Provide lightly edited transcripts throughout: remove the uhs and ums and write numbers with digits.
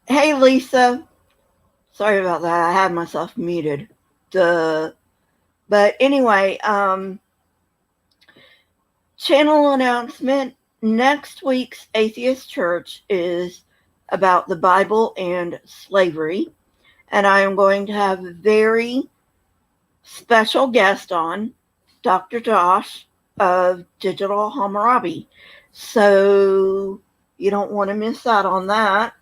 Hey, Lisa. Sorry about that. I had myself muted. Duh. But anyway, channel announcement. Next week's Atheist Church is about the Bible and slavery. And I am going to have a very special guest on, Dr. Josh of Digital Hammurabi. So you don't want to miss out on that.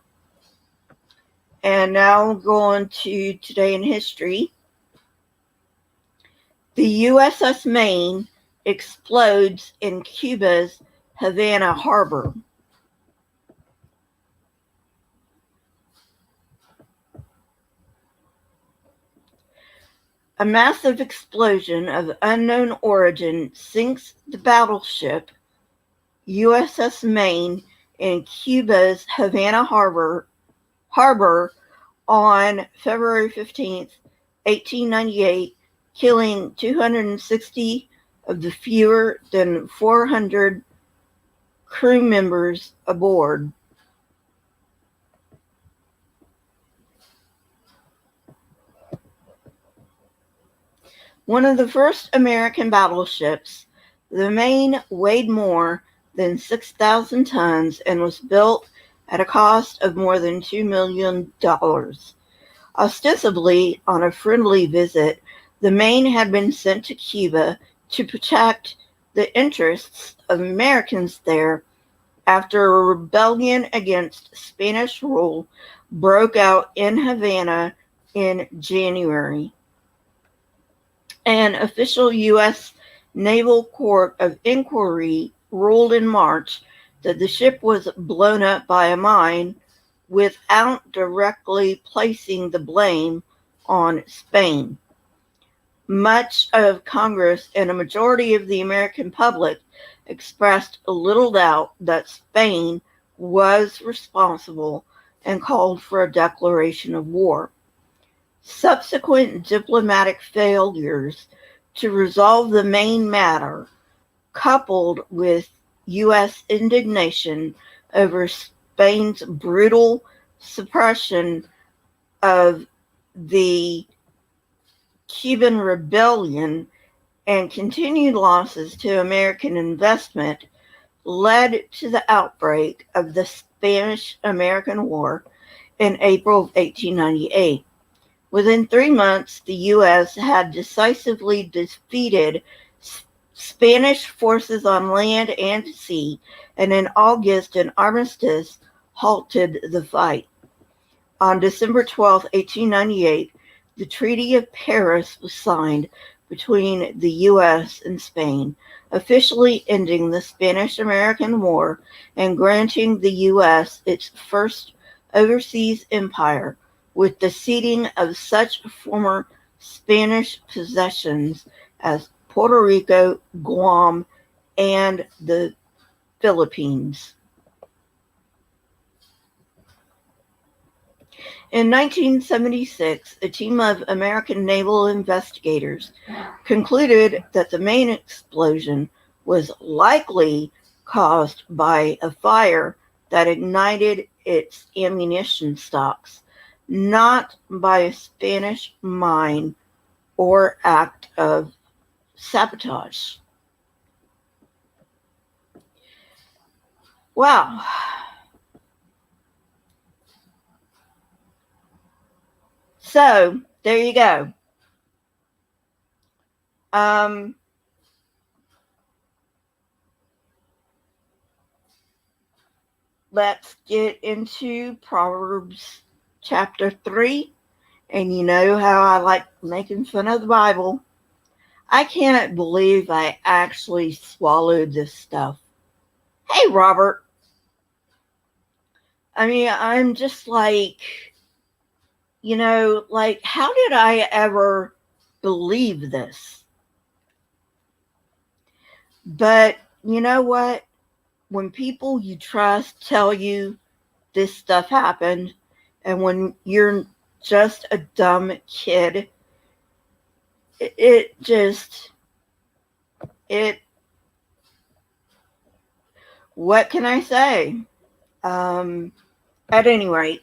And now we're going to Today in History. The USS Maine explodes in Cuba's Havana harbor. A massive explosion of unknown origin sinks the battleship USS Maine in Cuba's Havana harbor on February 15th, 1898, killing 260 of the fewer than 400 crew members aboard. One of the first American battleships, the Maine weighed more than 6,000 tons and was built at a cost of more than $2 million. Ostensibly on a friendly visit, the Maine had been sent to Cuba to protect the interests of Americans there after a rebellion against Spanish rule broke out in Havana in January. An official U.S. Naval Court of Inquiry ruled in March that the ship was blown up by a mine without directly placing the blame on Spain. Much of Congress and a majority of the American public expressed little doubt that Spain was responsible and called for a declaration of war. Subsequent diplomatic failures to resolve the Maine matter, coupled with U.S. indignation over Spain's brutal suppression of the Cuban rebellion and continued losses to American investment, led to the outbreak of the Spanish-American War in April of 1898. Within 3 months, the U.S. had decisively defeated Spanish forces on land and sea, and in August an armistice halted the fight. On December 12, 1898, the Treaty of Paris was signed between the U.S. and Spain, officially ending the Spanish-American War and granting the U.S. its first overseas empire, with the ceding of such former Spanish possessions as Puerto Rico, Guam, and the Philippines. In 1976, a team of American naval investigators concluded that the Maine explosion was likely caused by a fire that ignited its ammunition stocks, not by a Spanish mine or act of sabotage. Wow. So, there you go. Let's get into Proverbs chapter 3. And you know how I like making fun of the Bible. I cannot believe I actually swallowed this stuff. Hey, Robert. I mean, I'm just like, how did I ever believe this? But you know what? When people you trust tell you this stuff happened, and when you're just a dumb kid, what can I say? At any rate,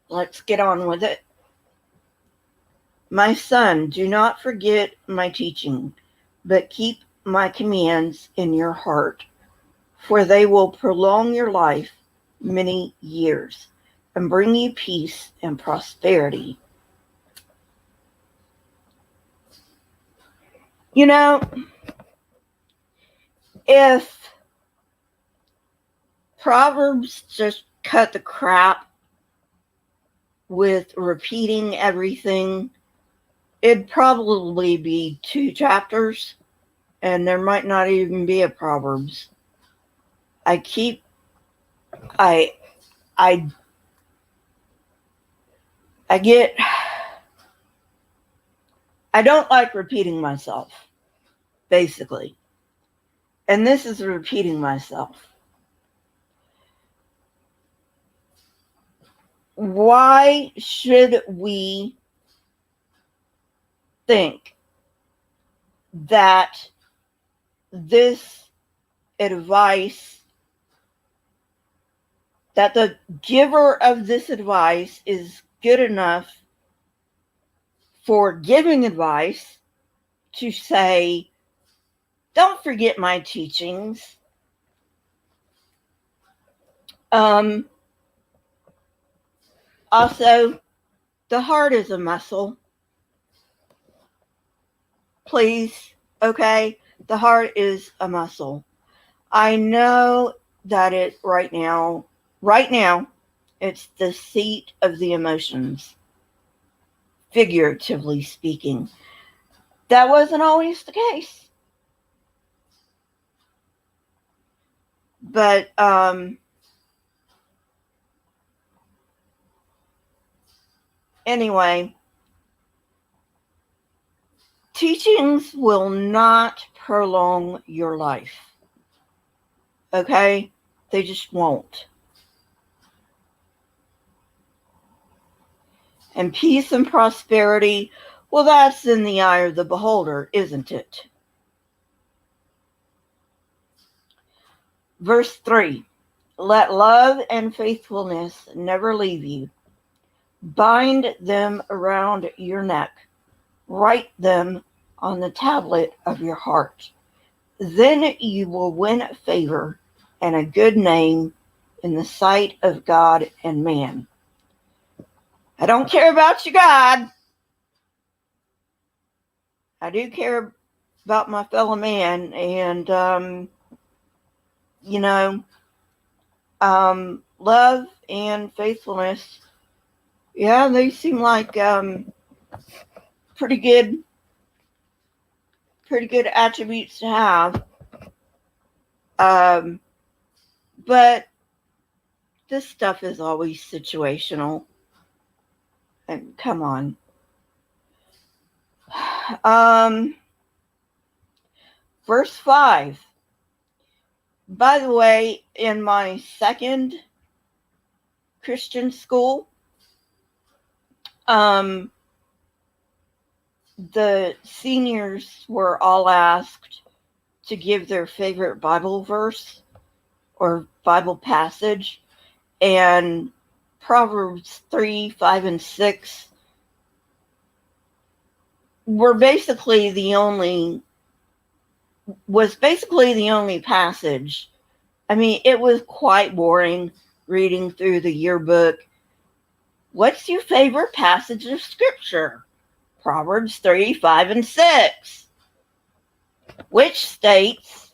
let's get on with it. My son, do not forget my teaching, but keep my commands in your heart, for they will prolong your life many years and bring you peace and prosperity. You know, if Proverbs just cut the crap with repeating everything, it'd probably be 2 chapters, and there might not even be a Proverbs. I get, I don't like repeating myself, basically. And this is repeating myself. Why should we think that this advice, that the giver of this advice is good enough for giving advice to say, don't forget my teachings? Also, the heart is a muscle. Please, okay? The heart is a muscle. I know that right now, it's the seat of the emotions, figuratively speaking. That wasn't always the case. But, anyway, teachings will not prolong your life. Okay? They just won't. And peace and prosperity, well, that's in the eye of the beholder, isn't it? Verse 3, let love and faithfulness never leave you. Bind them around your neck. Write them on the tablet of your heart. Then you will win favor and a good name in the sight of God and man. I don't care about you, God. I do care about my fellow man. And, love and faithfulness, yeah, they seem like pretty good attributes to have. But this stuff is always situational. And come on. Verse 5. By the way, in my second Christian school, the seniors were all asked to give their favorite Bible verse or Bible passage, and Proverbs 3, 5, and 6 was basically the only passage. I mean, it was quite boring reading through the yearbook. What's your favorite passage of Scripture? Proverbs 3, 5, and 6, which states,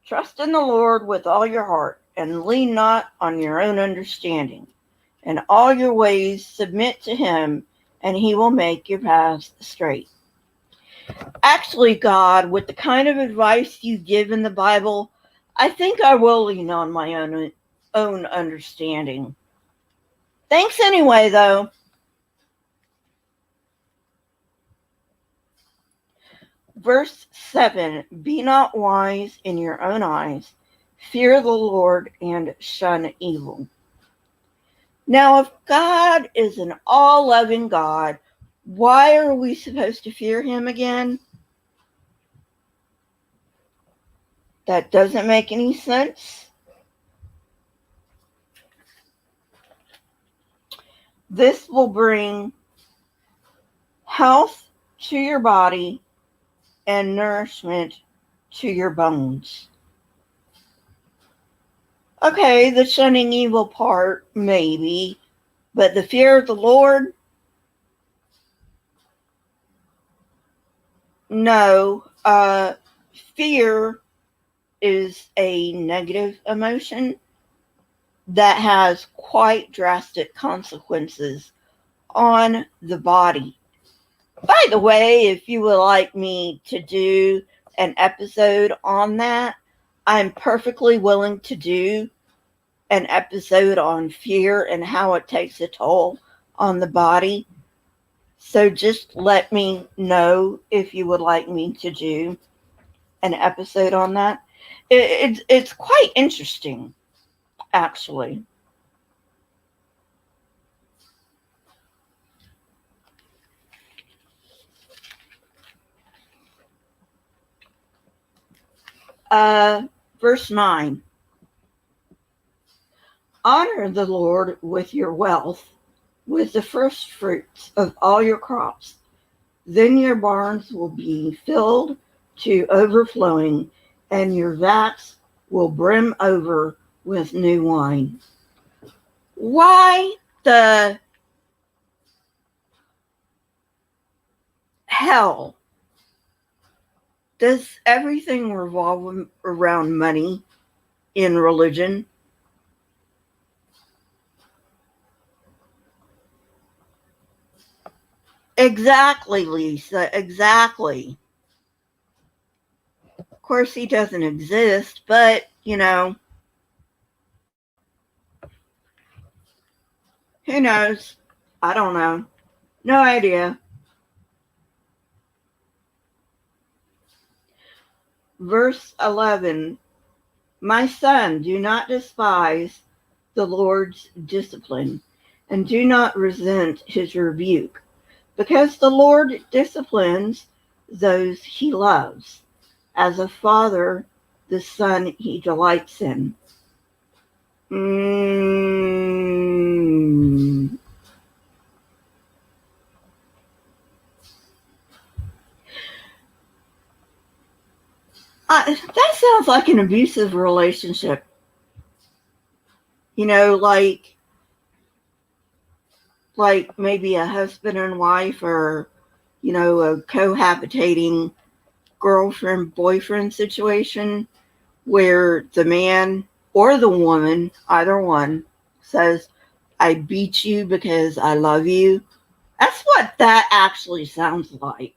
trust in the Lord with all your heart and lean not on your own understanding. In all your ways submit to him, and he will make your paths straight. Actually, God, with the kind of advice you give in the Bible, I think I will lean on my own understanding. Thanks anyway, though. Verse 7, be not wise in your own eyes. Fear the Lord and shun evil. Now, if God is an all-loving God, why are we supposed to fear him again? That doesn't make any sense. This will bring health to your body and nourishment to your bones. Okay, the shunning evil part, maybe, but the fear of the Lord, no. Fear is a negative emotion that has quite drastic consequences on the body. By the way, if you would like me to do an episode on that, I'm perfectly willing to do an episode on fear and how it takes a toll on the body. So just let me know if you would like me to do an episode on that. It's quite interesting, actually. Verse 9. Honor the Lord with your wealth, with the first fruits of all your crops. Then your barns will be filled to overflowing, and your vats will brim over with new wine. Why the hell does everything revolve around money in religion? Exactly, Lisa, exactly. Of course, he doesn't exist, but, who knows? I don't know. No idea. Verse 11. My son, do not despise the Lord's discipline, and do not resent his rebuke, because the Lord disciplines those he loves. As a father, the son he delights in. That sounds like an abusive relationship. Like maybe a husband and wife, or a cohabitating girlfriend boyfriend situation where the man or the woman, either one, says, I beat you because I love you. That's what that actually sounds like.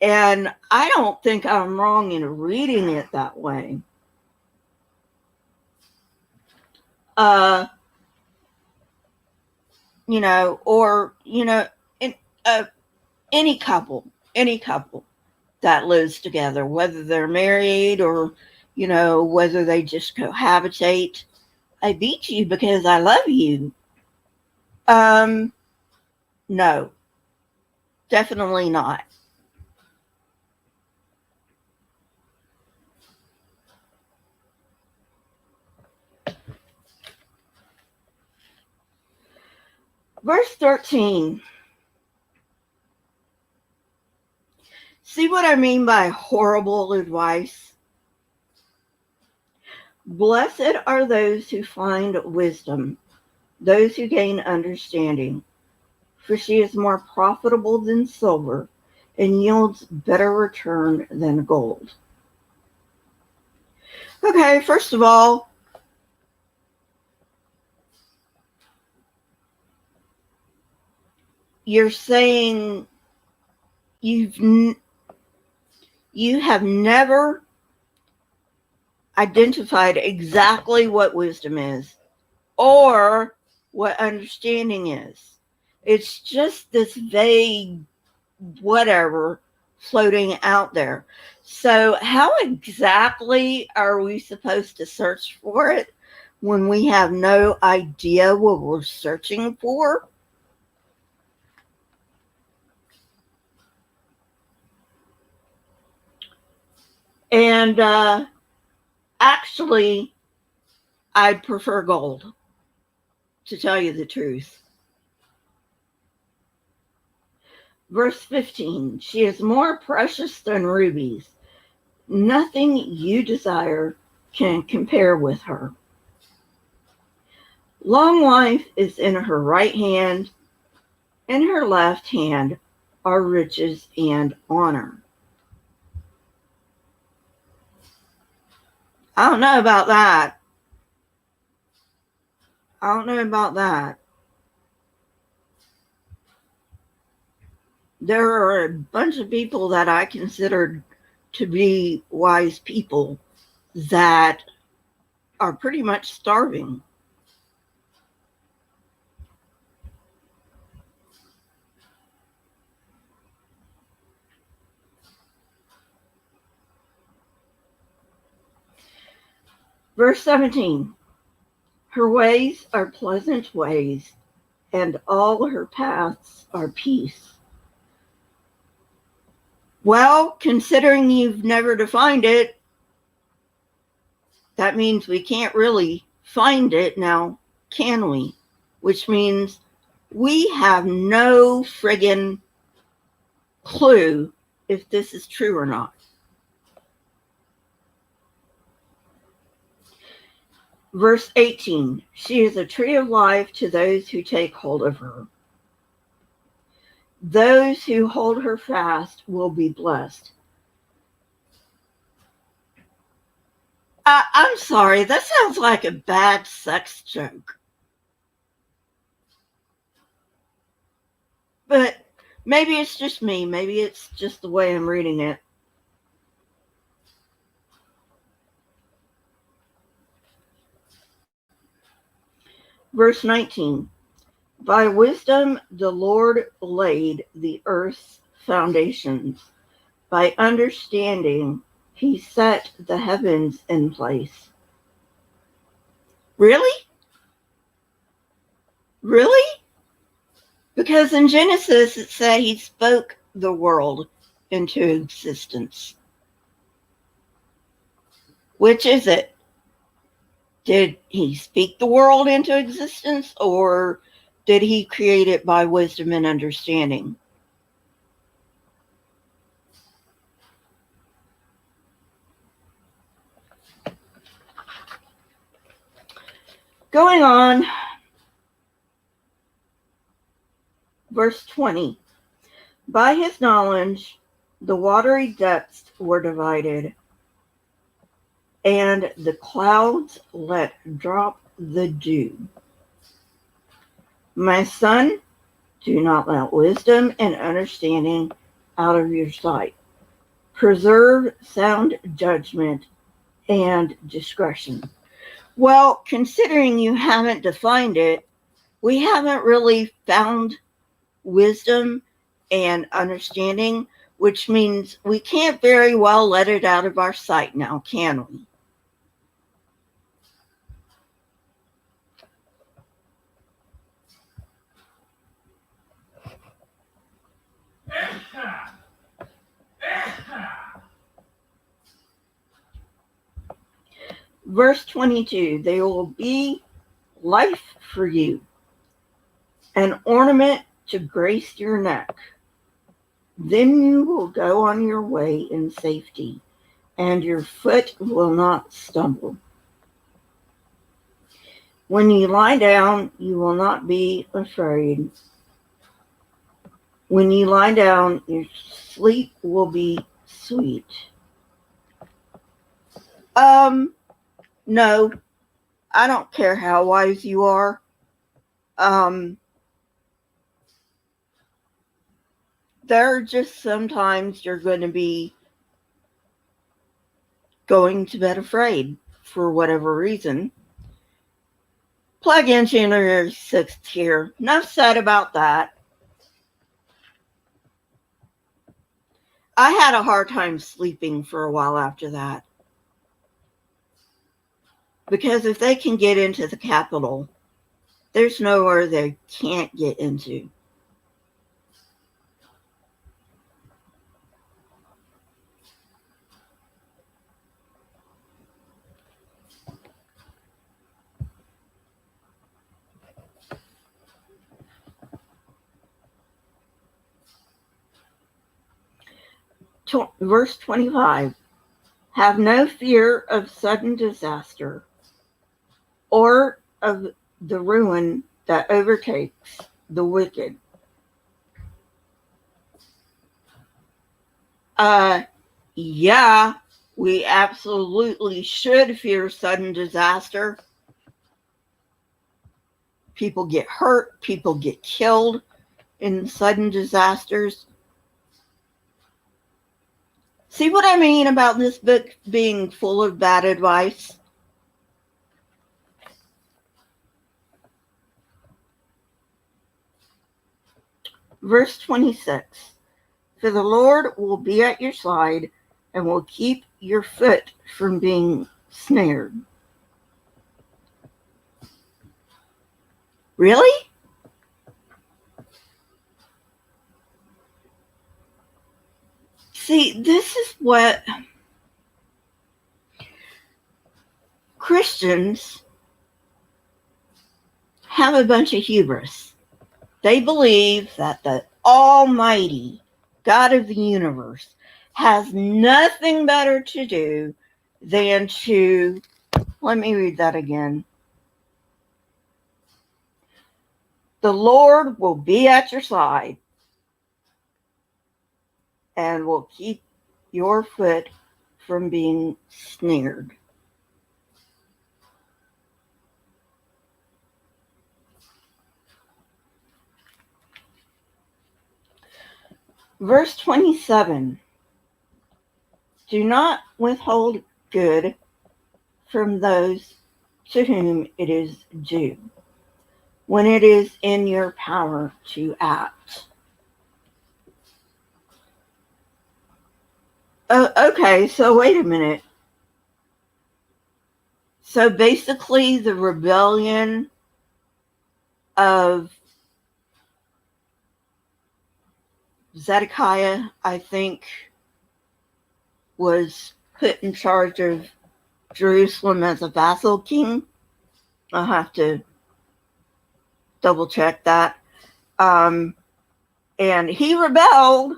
And I don't think I'm wrong in reading it that way. Uh, or, in, uh, any couple that lives together, whether they're married or, whether they just cohabitate. I beat you because I love you. No, definitely not. Verse 13. See what I mean by horrible advice? Blessed are those who find wisdom, those who gain understanding, for she is more profitable than silver and yields better return than gold. Okay, first of all, you're saying you have never identified exactly what wisdom is or what understanding is. It's just this vague whatever floating out there. So, how exactly are we supposed to search for it when we have no idea what we're searching for? And actually, I'd prefer gold. to tell you the truth. Verse 15, she is more precious than rubies. Nothing you desire can compare with her. Long life is in her right hand, in her left hand are riches and honor. I don't know about that. There are a bunch of people that I considered to be wise people that are pretty much starving. Verse 17, her ways are pleasant ways, and all her paths are peace. Well, considering you've never defined it, that means we can't really find it now, can we? Which means we have no friggin' clue if this is true or not. Verse 18, she is a tree of life to those who take hold of her. Those who hold her fast will be blessed. I'm sorry, that sounds like a bad sex joke. But maybe it's just me. Maybe it's just the way I'm reading it. Verse 19, by wisdom the Lord laid the earth's foundations. By understanding he set the heavens in place. Really? Really? Because in Genesis it said he spoke the world into existence. Which is it? Did he speak the world into existence, or did he create it by wisdom and understanding? Going on, verse 20. By his knowledge, the watery depths were divided, and the clouds let drop the dew. My son, do not let wisdom and understanding out of your sight. Preserve sound judgment and discretion. Well, considering you haven't defined it, we haven't really found wisdom and understanding, which means we can't very well let it out of our sight now, can we? Verse 22, they will be life for you, an ornament to grace your neck. Then you will go on your way in safety, and your foot will not stumble. When you lie down, you will not be afraid. When you lie down, your sleep will be sweet. No, I don't care how wise you are. There are just sometimes you're going to be going to bed afraid for whatever reason. Plug in January 6th here. Enough said about that. I had a hard time sleeping for a while after that. Because if they can get into the Capitol, there's nowhere they can't get into. Verse 25. Have no fear of sudden disaster or of the ruin that overtakes the wicked. Yeah, we absolutely should fear sudden disaster. People get hurt, people get killed in sudden disasters. See what I mean about this book being full of bad advice? Verse 26. For the Lord will be at your side and will keep your foot from being snared. Really? See, this is what Christians have a bunch of hubris. They believe that the Almighty God of the universe has nothing better to do than to, let me read that again. The Lord will be at your side and will keep your foot from being snared. Verse 27. Do not withhold good from those to whom it is due, when it is in your power to act. Oh, okay, so wait a minute. So basically the rebellion of Zedekiah, I think, was put in charge of Jerusalem as a vassal king. I'll have to double check that. And he rebelled,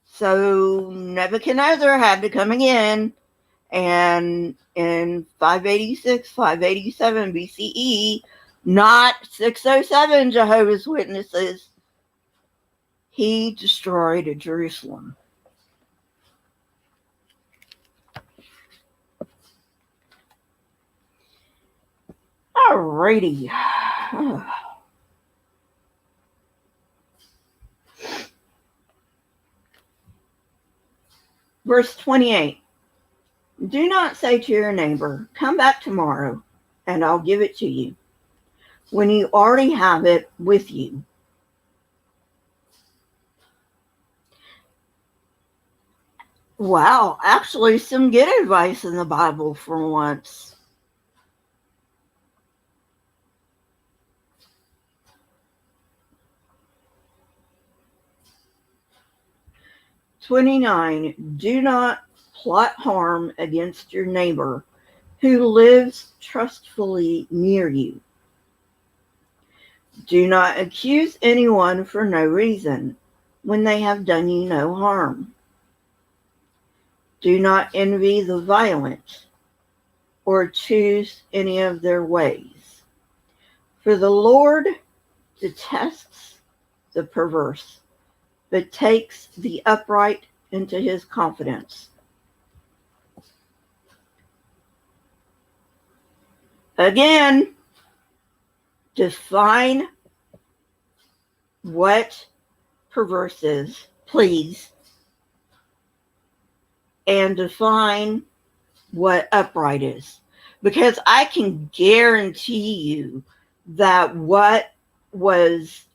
so Nebuchadnezzar had to come again. And in 586, 587 BCE, not 607 Jehovah's Witnesses, he destroyed Jerusalem. Alrighty. Verse 28. Do not say to your neighbor, come back tomorrow, and I'll give it to you, when you already have it with you. Wow, actually some good advice in the Bible for once. Do not plot harm against your neighbor who lives trustfully near you. Do not accuse anyone for no reason when they have done you no harm. Do not envy the violent or choose any of their ways. For the Lord detests the perverse, but takes the upright into his confidence. Again, define what perverse is, please, and define what upright is. Because I can guarantee you that what was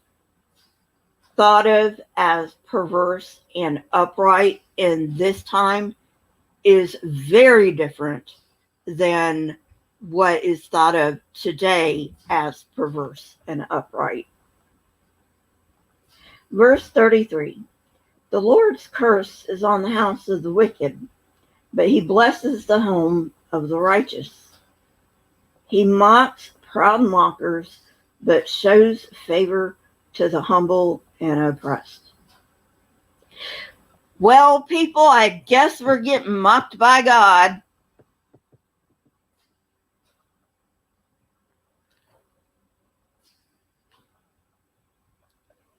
thought of as perverse and upright in this time is very different than what is thought of today as perverse and upright. Verse 33. The Lord's curse is on the house of the wicked, but he blesses the home of the righteous. He mocks proud mockers, but shows favor to the humble and oppressed. Well, people, I guess we're getting mocked by God.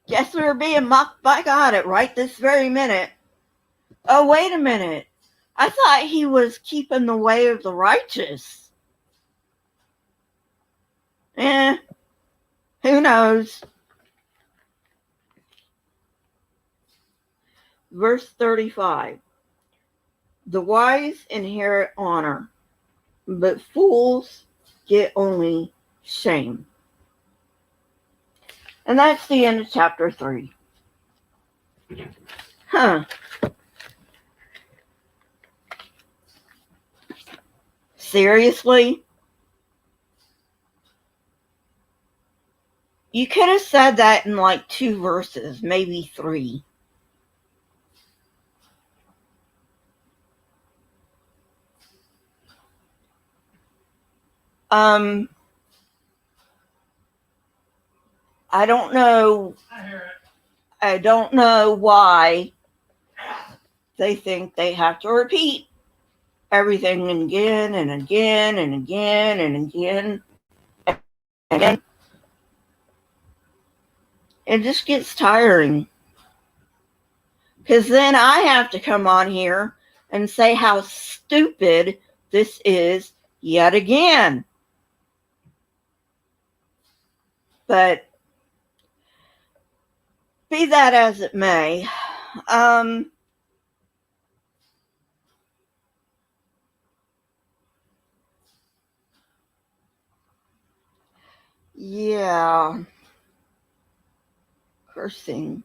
Guess we're being mocked by God at right this very minute. Oh, wait a minute. I thought he was keeping the way of the righteous. Who knows? Verse 35. The wise inherit honor, but fools get only shame. And that's the end of chapter 3. Seriously? You could have said that in like 2 verses, maybe 3. I don't know. I don't know why they think they have to repeat everything again and again and again and again and again. It just gets tiring. Because then I have to come on here and say how stupid this is yet again. But be that as it may, yeah, cursing.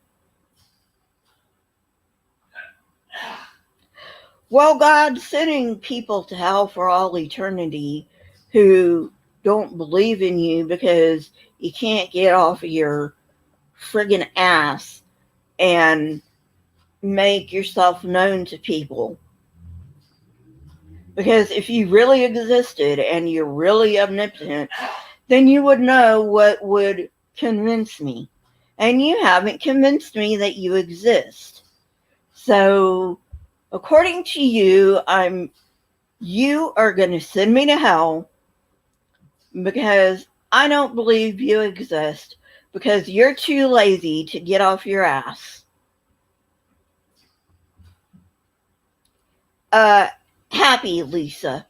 Well, God's sending people to hell for all eternity who don't believe in you because you can't get off of your friggin' ass and make yourself known to people. Because if you really existed and you're really omnipotent, then you would know what would convince me. And you haven't convinced me that you exist. So, according to you, you are going to send me to hell because I don't believe you exist because you're too lazy to get off your ass. Happy, Lisa.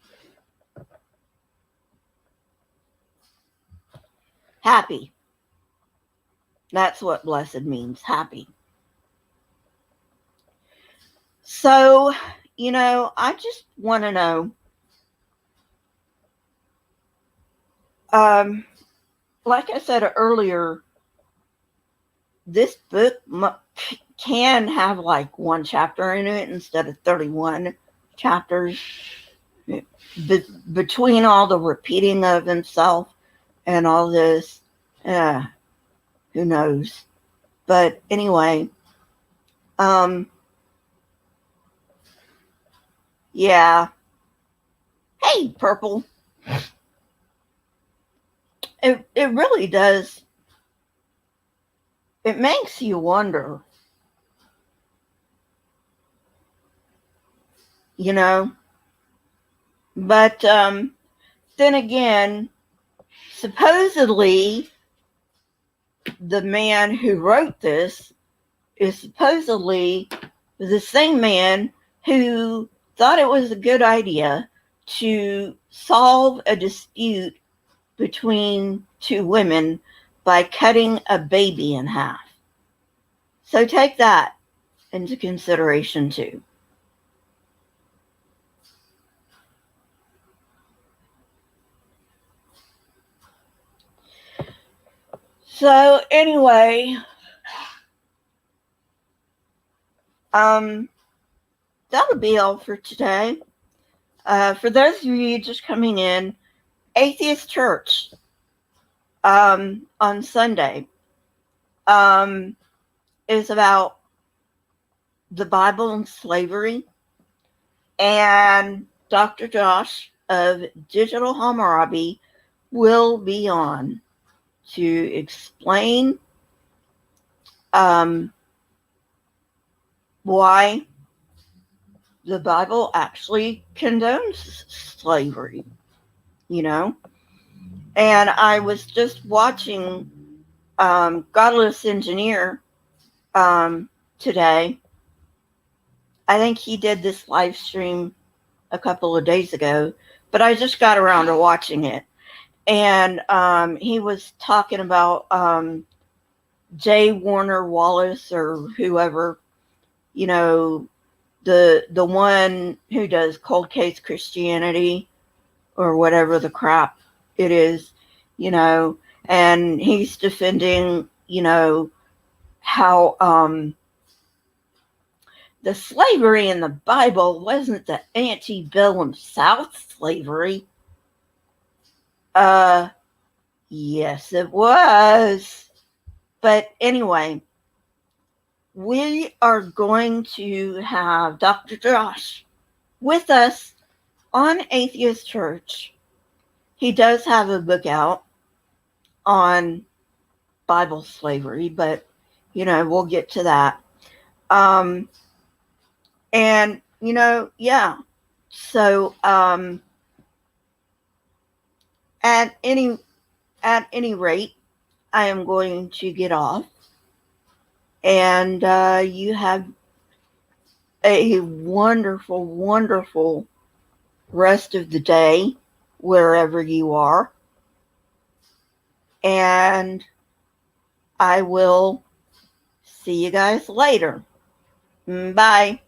Happy. That's what blessed means, happy. So, I just want to know, like I said earlier, this book can have like 1 chapter in it instead of 31 chapters. Between all the repeating of himself and all this, who knows? But anyway, yeah. Hey, Purple. It really does. It makes you wonder, But then again, supposedly the man who wrote this is supposedly the same man who thought it was a good idea to solve a dispute between 2 women by cutting a baby in half. So take that into consideration too. So anyway, that'll be all for today. For those of you just coming in, Atheist Church on Sunday is about the Bible and slavery. And Dr. Josh of Digital Hammurabi will be on to explain why the Bible actually condones slavery, you know. And I was just watching Godless Engineer today. I think he did this live stream a couple of days ago, but I just got around to watching it. And he was talking about J. Warner Wallace or whoever, you know, the one who does Cold Case Christianity or whatever the crap it is, you know, and he's defending, you know, how the slavery in the Bible wasn't the antebellum South slavery. Yes, it was. But anyway, we are going to have Dr. Josh with us on Atheist Church. He does have a book out on Bible slavery, but, you know, we'll get to that. And, you know, yeah. So, at any rate, I am going to get off. And you have a wonderful, wonderful rest of the day wherever you are. And I will see you guys later. Bye.